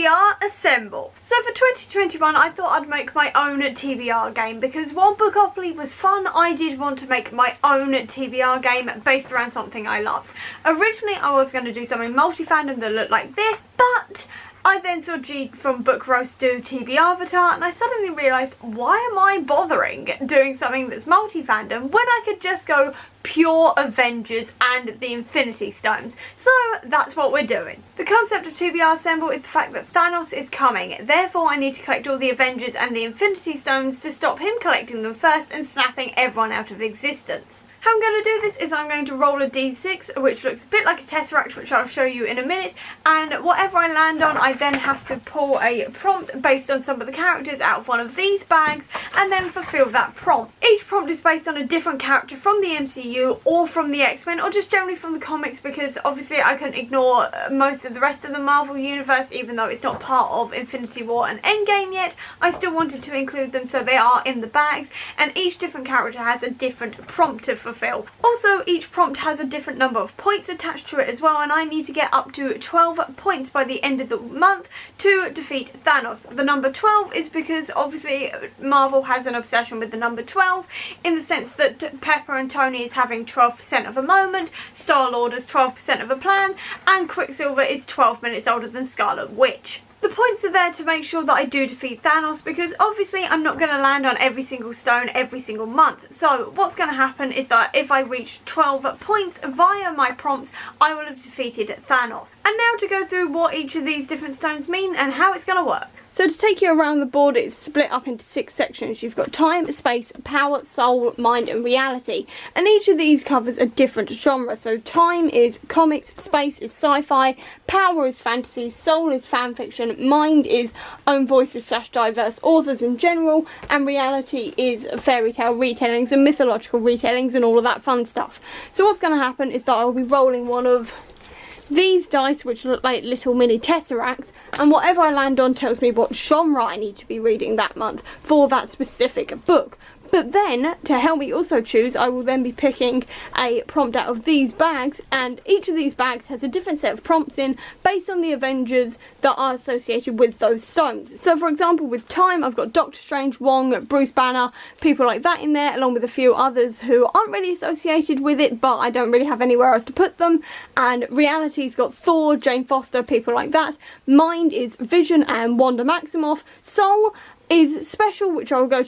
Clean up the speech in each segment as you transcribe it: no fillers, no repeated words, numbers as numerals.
TBR Assemble. So for 2021 I thought I'd make my own TBR game because while Bookopoly was fun, I did want to make my own TBR game based around something I loved. Originally I was going to do something multi-fandom that looked like this, but I then saw G from Book Roast do TBR Avatar and I suddenly realised, why am I bothering doing something that's multi-fandom when I could just go pure Avengers and the Infinity Stones? So that's what we're doing. The concept of TBR Assemble is the fact that Thanos is coming, therefore I need to collect all the Avengers and the Infinity Stones to stop him collecting them first and snapping everyone out of existence. How I'm going to do this is I'm going to roll a d6, which looks a bit like a Tesseract, which I'll show you in a minute, and whatever I land on I then have to pull a prompt based on some of the characters out of one of these bags and then fulfill that prompt. Each prompt is based on a different character from the MCU or from the X-Men or just generally from the comics, because obviously I couldn't ignore most of the rest of the Marvel universe. Even though it's not part of Infinity War and Endgame yet, I still wanted to include them, so they are in the bags, and each different character has a different prompt to fulfill. Also, each prompt has a different number of points attached to it as well, and I need to get up to 12 points by the end of the month to defeat Thanos. The number 12 is because obviously Marvel has an obsession with the number 12 in the sense that Pepper and Tony is having 12% of a moment, Star-Lord is 12% of a plan, and Quicksilver is 12 minutes older than Scarlet Witch. The points are there to make sure that I do defeat Thanos, because obviously I'm not going to land on every single stone every single month. So what's going to happen is that if I reach 12 points via my prompts, I will have defeated Thanos. And now to go through what each of these different stones mean and how it's going to work. So to take you around the board, it's split up into 6 sections. You've got time, space, power, soul, mind and reality. And each of these covers a different genre. So time is comics, space is sci-fi, power is fantasy, soul is fanfiction, mind is own voices / diverse authors in general, and reality is fairy tale retellings and mythological retellings and all of that fun stuff. So what's going to happen is that I'll be rolling one of these dice, which look like little mini tesseracts, and whatever I land on tells me what genre I need to be reading that month for that specific book. But then, to help me also choose, I will then be picking a prompt out of these bags, and each of these bags has a different set of prompts in based on the Avengers that are associated with those stones. So for example, with time, I've got Doctor Strange, Wong, Bruce Banner, people like that in there, along with a few others who aren't really associated with it, but I don't really have anywhere else to put them. And reality's got Thor, Jane Foster, people like that. Mind is Vision and Wanda Maximoff. Soul is special, which I'll go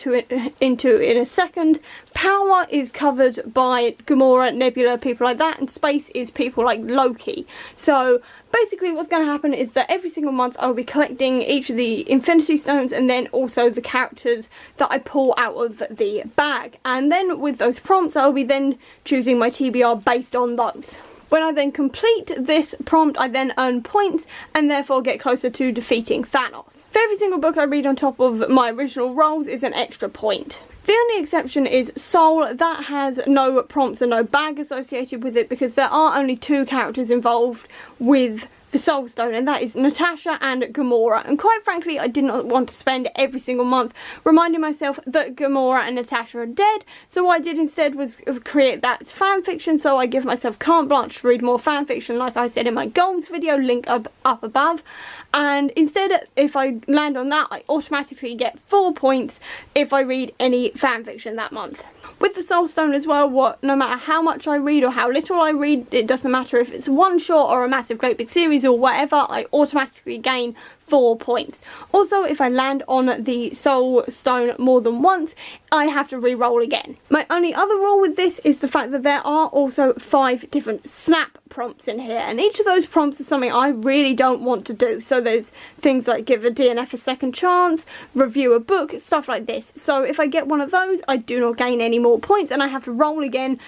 into in a second. Power is covered by Gamora, Nebula, people like that, and space is people like Loki. So basically what's going to happen is that every single month I'll be collecting each of the Infinity Stones and then also the characters that I pull out of the bag. And then with those prompts I'll be then choosing my TBR based on those. When I then complete this prompt, I then earn points and therefore get closer to defeating Thanos. For every single book I read on top of my original rolls is an extra point. The only exception is Soul. That has no prompts and no bag associated with it because there are only 2 characters involved with the Soul Stone, and that is Natasha and Gamora. And quite frankly, I did not want to spend every single month reminding myself that Gamora and Natasha are dead, so what I did instead was create that fanfiction, so I give myself carte blanche to read more fanfiction, like I said in my goals video, link up above. And instead, if I land on that, I automatically get 4 points if I read any fanfiction that month. With the Soul Stone as well, no matter how much I read or how little I read, it doesn't matter if it's one shot or a massive great big series or whatever, I automatically gain 4 points. Also, if I land on the Soul Stone more than once, I have to re-roll again. My only other rule with this is the fact that there are also 5 different snap prompts in here, and each of those prompts is something I really don't want to do. So there's things like give a DNF a second chance, review a book, stuff like this. So if I get one of those, I do not gain any more points and I have to roll again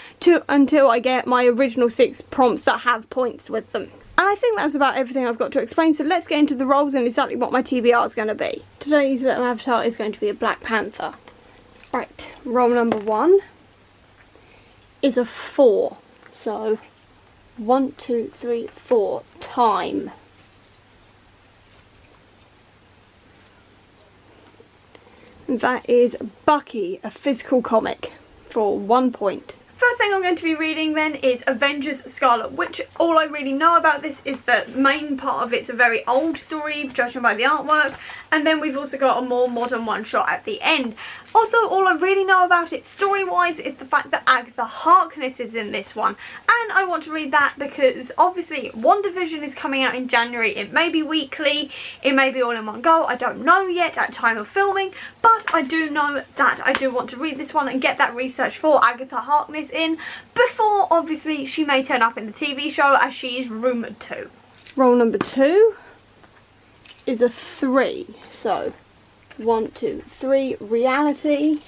until I get my original 6 prompts that have points with them. And I think that's about everything I've got to explain, so let's get into the roles and exactly what my TBR is going to be. Today's little avatar is going to be a Black Panther. Right, roll number 1 is a 4. So 1, 2, 3, 4, time. That is Bucky, a physical comic, for 1 point. First thing I'm going to be reading then is Avengers Scarlet Witch. All I really know about this is the main part of it's a very old story, judging by the artwork, and then we've also got a more modern one shot at the end. Also, all I really know about it story-wise is the fact that Agatha Harkness is in this one, and I want to read that because obviously WandaVision is coming out in January. It may be weekly, it may be all in one go, I don't know yet at time of filming, but I do know that I do want to read this one and get that research for Agatha Harkness in before obviously she may turn up in the TV show as she is rumoured to. Roll number 2 is a 3, so 1, 2, 3, reality,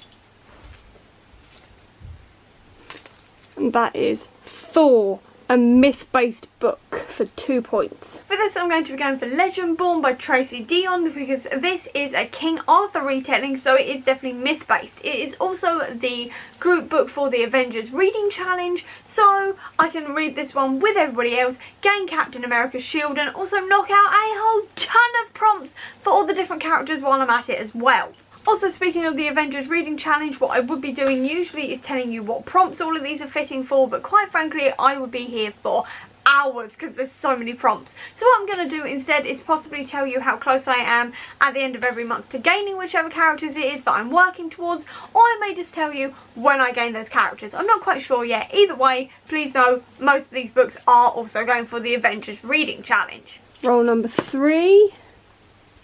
and that is Thor, a myth-based book, for 2 points. For this I'm going to be going for Legend Born by Tracy Dion because this is a King Arthur retelling, so it is definitely myth-based. It is also the group book for the Avengers Reading Challenge, so I can read this one with everybody else, gain Captain America's shield, and also knock out a whole ton of prompts for all the different characters while I'm at it as well. Also, speaking of the Avengers Reading Challenge, what I would be doing usually is telling you what prompts all of these are fitting for, but quite frankly I would be here for hours because there's so many prompts. So what I'm going to do instead is possibly tell you how close I am at the end of every month to gaining whichever characters it is that I'm working towards, or I may just tell you when I gain those characters. I'm not quite sure yet. Either way, please know most of these books are also going for the Avengers Reading Challenge. Roll number 3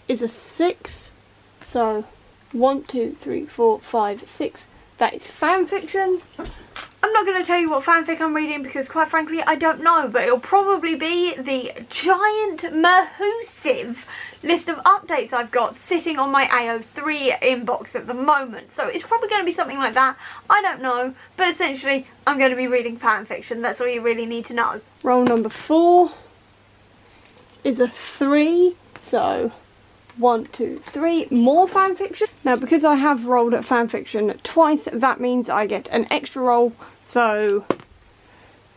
is a 6, so 1, 2, 3, 4, 5, 6. That is fan fiction. I'm not going to tell you what fanfic I'm reading because quite frankly I don't know, but it'll probably be the giant massive list of updates I've got sitting on my AO3 inbox at the moment. So it's probably going to be something like that. I don't know, but essentially I'm going to be reading fanfiction. That's all you really need to know. Roll number 4 is a 3, so 1, 2, 3, more fanfiction. Now because I have rolled at fanfiction twice, that means I get an extra roll, so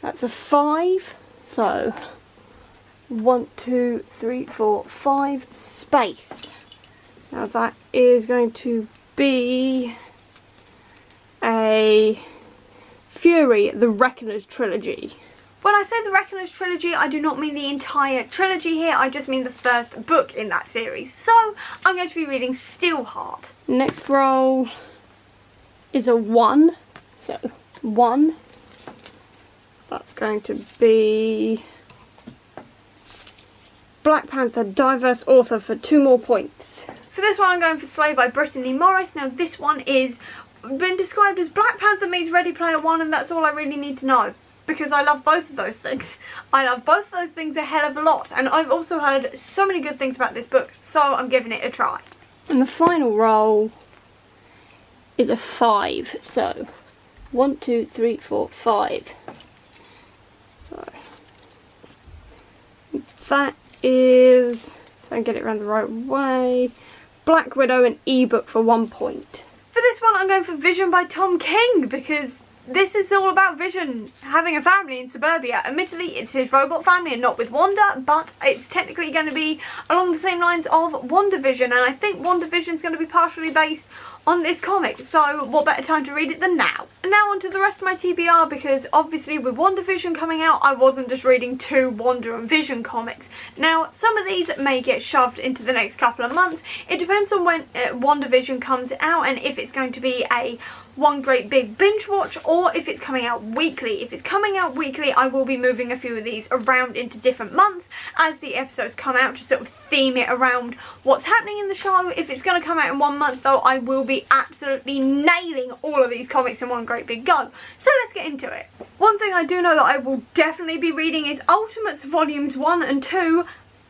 that's a 5, so 1, 2, 3, 4, 5, space. Now that is going to be a Fury, the Reckoner's trilogy. When I say the Reckoner's trilogy, I do not mean the entire trilogy here, I just mean the first book in that series. So, I'm going to be reading Steelheart. Next roll is a 1, so 1. That's going to be Black Panther, diverse author, for 2 more points. For this one I'm going for Slay by Brittany Morris. Now this one is been described as Black Panther meets Ready Player One, and that's all I really need to know. Because I love both of those things. I love both of those things a hell of a lot, and I've also heard so many good things about this book, so I'm giving it a try. And the final roll is a 5, so 1, 2, 3, 4, 5. So that is, so I can get it around the right way, Black Widow, an ebook, for 1 point. For this one I'm going for Vision by Tom King, because this is all about Vision having a family in suburbia. Admittedly, it's his robot family and not with Wanda, but it's technically going to be along the same lines of WandaVision, and I think WandaVision is going to be partially based on this comic, so what better time to read it than now? And now on to the rest of my TBR, because obviously with WandaVision coming out, I wasn't just reading 2 Wanda and Vision comics. Now, some of these may get shoved into the next couple of months. It depends on when WandaVision comes out and if it's going to be a one great big binge watch or if it's coming out weekly. If it's coming out weekly, I will be moving a few of these around into different months as the episodes come out to sort of theme it around what's happening in the show. If it's going to come out in 1 month though, I will be absolutely nailing all of these comics in one great big go. So let's get into it. One thing I do know that I will definitely be reading is Ultimates Volumes 1 and 2,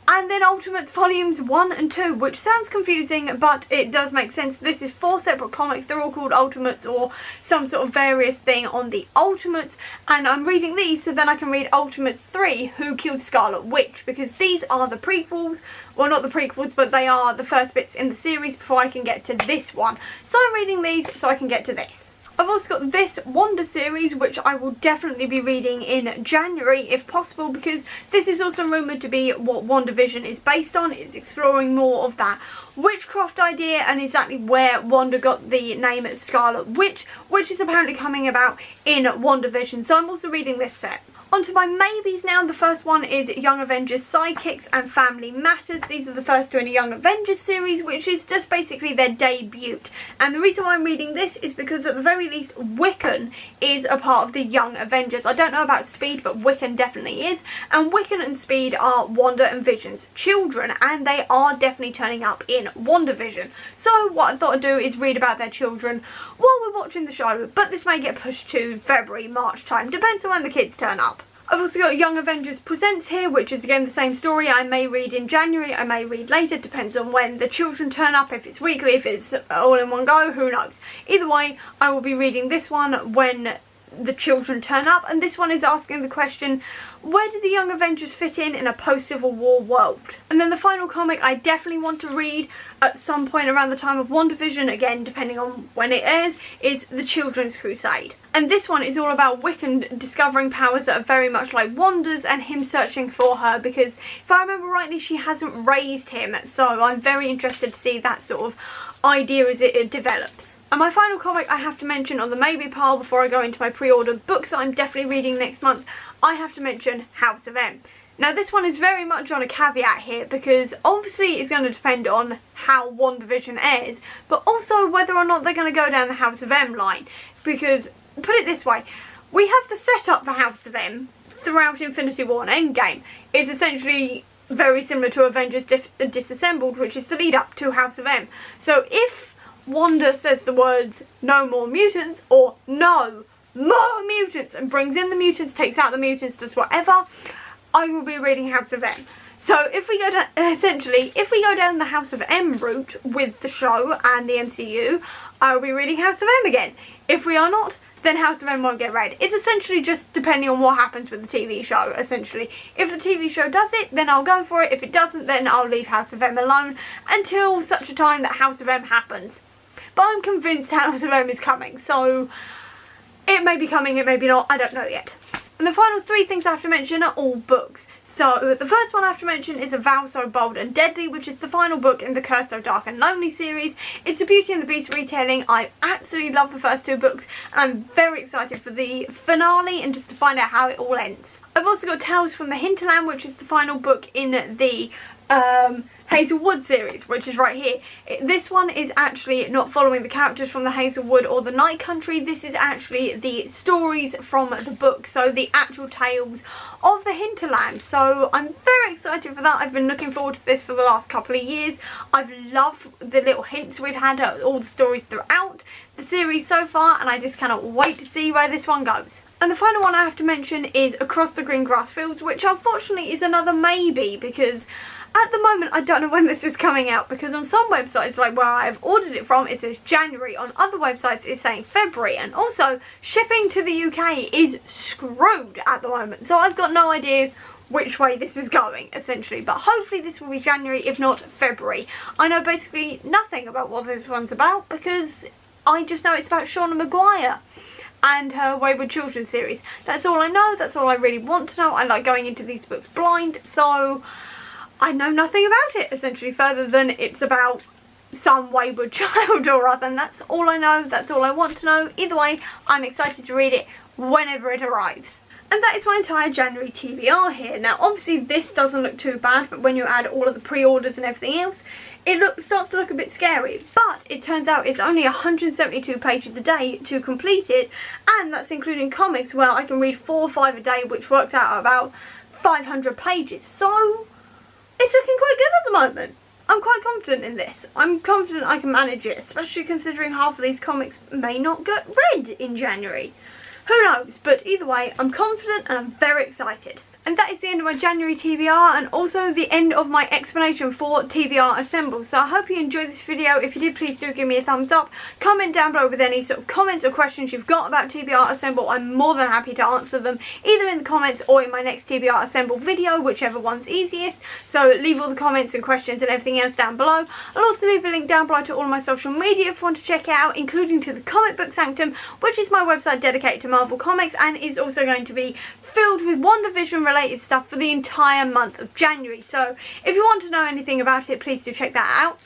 and then Ultimates Volumes 1 and 2, which sounds confusing, but it does make sense. This is 4 separate comics. They're all called Ultimates or some sort of various thing on the Ultimates, and I'm reading these so then I can read Ultimates 3, Who Killed Scarlet Witch, because these are the prequels. Well, not the prequels, but they are the first bits in the series before I can get to this one. So I'm reading these so I can get to this. I've also got this Wanda series, which I will definitely be reading in January if possible, because this is also rumoured to be what WandaVision is based on. It's exploring more of that witchcraft idea and exactly where Wanda got the name Scarlet Witch, which is apparently coming about in WandaVision. So I'm also reading this set. On to my maybes now. The first one is Young Avengers Sidekicks and Family Matters. These are the first two in a Young Avengers series, which is just basically their debut. And the reason why I'm reading this is because at the very least Wiccan is a part of the Young Avengers. I don't know about Speed, but Wiccan definitely is. And Wiccan and Speed are Wanda and Vision's children, and they are definitely turning up in WandaVision. So what I thought I'd do is read about their children while we're watching the show, but this may get pushed to February, March time, depends on when the kids turn up. I've also got Young Avengers Presents here, which is again the same story. I may read in January, I may read later, depends on when the children turn up, if it's weekly, if it's all in one go, who knows. Either way, I will be reading this one when the children turn up, and this one is asking the question, where do the Young Avengers fit in a post-Civil War world? And then the final comic I definitely want to read at some point around the time of WandaVision, again depending on when it airs, is The Children's Crusade. And this one is all about Wiccan discovering powers that are very much like Wanda's and him searching for her, because if I remember rightly she hasn't raised him, so I'm very interested to see that sort of idea as it develops. And my final comic I have to mention on the maybe pile before I go into my pre-ordered books that I'm definitely reading next month, I have to mention House of M. Now this one is very much on a caveat here, because obviously it's going to depend on how WandaVision airs, but also whether or not they're going to go down the House of M line. Because, put it this way, we have the setup for House of M throughout Infinity War and Endgame. It's essentially very similar to Avengers Disassembled, which is the lead up to House of M. So if Wanda says the words no more mutants or no more mutants and brings in the mutants, takes out the mutants, does whatever, I will be reading House of M. So if we go down, essentially, if we go down the House of M route with the show and the MCU, I will be reading House of M again. If we are not, then House of M won't get read. It's essentially just depending on what happens with the TV show, essentially. If the TV show does it, then I'll go for it. If it doesn't, then I'll leave House of M alone until such a time that House of M happens. But I'm convinced House of M is coming, so it may be coming, it may be not, I don't know yet. And the final three things I have to mention are all books. So the first one I have to mention is A Vow So Bold and Deadly, which is the final book in the Curse So Dark and Lonely series. It's the Beauty and the Beast retelling. I absolutely love the first two books, and I'm very excited for the finale and just to find out how it all ends. I've also got Tales from the Hinterland, which is the final book in the Hazelwood series, which is right here. This one is actually not following the characters from the Hazelwood or the Night Country. This is actually the stories from the book, so the actual tales of the hinterland. So I'm very excited for that. I've been looking forward to this for the last couple of years. I've loved the little hints we've had at all the stories throughout the series so far, and I just cannot wait to see where this one goes. And the final one I have to mention is Across the Green Grass Fields, which unfortunately is another maybe, because at the moment I don't know when this is coming out, because on some websites, like where I've ordered it from, it says January. On other websites it's saying February, and also shipping to the UK is screwed at the moment, so I've got no idea which way this is going, essentially. But hopefully this will be January, if not February. I know basically nothing about what this one's about, because I just know it's about Shauna Maguire and her Wayward Children series. That's all I know, that's all I really want to know. I like going into these books blind, so I know nothing about it, essentially, further than it's about some wayward child or other, and that's all I know, that's all I want to know. Either way, I'm excited to read it whenever it arrives. And that is my entire January TBR here. Now obviously this doesn't look too bad, but when you add all of the pre-orders and everything else, it starts to look a bit scary. But it turns out it's only 172 pages a day to complete it, and that's including comics where I can read 4 or 5 a day, which works out at about 500 pages. So it's looking quite good at the moment. I'm quite confident in this. I'm confident I can manage it, especially considering half of these comics may not get read in January. Who knows? But either way, I'm confident and I'm very excited. And that is the end of my January TBR and also the end of my explanation for TBR Assemble. So I hope you enjoyed this video. If you did, please do give me a thumbs up. Comment down below with any sort of comments or questions you've got about TBR Assemble. I'm more than happy to answer them either in the comments or in my next TBR Assemble video, whichever one's easiest. So leave all the comments and questions and everything else down below. I'll also leave a link down below to all of my social media if you want to check it out, including to the Comic Book Sanctum, which is my website dedicated to Marvel Comics and is also going to be filled with WandaVision related stuff for the entire month of January. So if you want to know anything about it, please do check that out.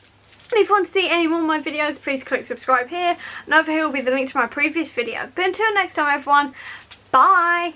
And if you want to see any more of my videos, please click subscribe here, and over here will be the link to my previous video. But until next time everyone, bye!